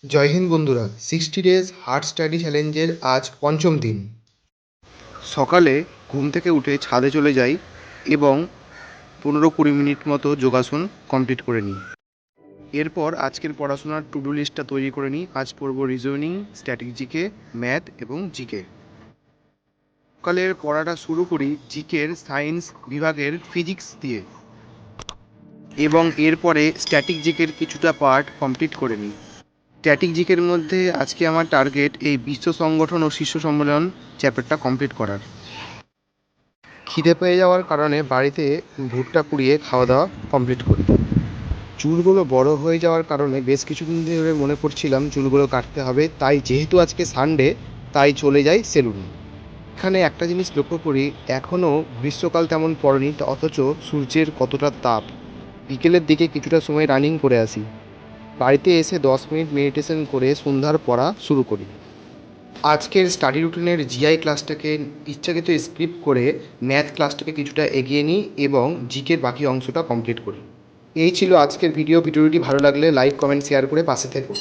জয় হিন্দ বন্ধুরা, 60 days heart study চ্যালেঞ্জের আজ পঞ্চম দিন। সকালে ঘুম থেকে উঠে ছাদে চলে যাই এবং 15-20 মিনিট মতো যোগাসন কমপ্লিট করে নিই। এরপর আজকের পড়াশোনার টু ডু লিস্টটা তৈরি করে নিই। আজ পড়ব রিজনিং, স্ট্যাটিক জিকে, ম্যাথ এবং জিকে। সকালের পড়াটা শুরু করি জিকের সায়েন্স বিভাগের ফিজিক্স দিয়ে এবং এরপরে স্ট্যাটিক জিকের কিছুটা পার্ট কমপ্লিট করে নিই। স্ট্যাটিক জিকের মধ্যে আজকে আমার টার্গেট এই বিশ্ব সংগঠন ও শীর্ষ সম্মেলন চ্যাপ্টারটা কমপ্লিট করার। খিদে পেয়ে যাওয়ার কারণে বাড়িতে ভুট্টা পুড়িয়ে খাওয়া দাওয়া কমপ্লিট করি। চুলগুলো বড় হয়ে যাওয়ার কারণে বেশ কিছুদিন ধরে মনে করছিলাম চুলগুলো কাটতে হবে, তাই যেহেতু আজকে সানডে তাই চলে যাই সেলুনে। এখানে একটা জিনিস লক্ষ্য করি, এখনও গ্রীষ্মকাল তেমন পড়েনি, অথচ সূর্যের কতটা তাপ। বিকেলের দিকে কিছুটা সময় রানিং করে আসি। বাড়িতে এসে 10 মিনিট মেডিটেশন করে সন্ধ্যার পড়া শুরু করি। আজকের স্টাডি রুটিনের জিআই ক্লাসটাকে ইচ্ছাকৃত স্কিপ করে ম্যাথ ক্লাসটাকে কিছুটা এগিয়ে নিই এবং জিকের বাকি অংশটা কমপ্লিট করি। এই ছিল আজকের ভিডিওটি ভালো লাগলে লাইক, কমেন্ট, শেয়ার করে পাশে থেকো।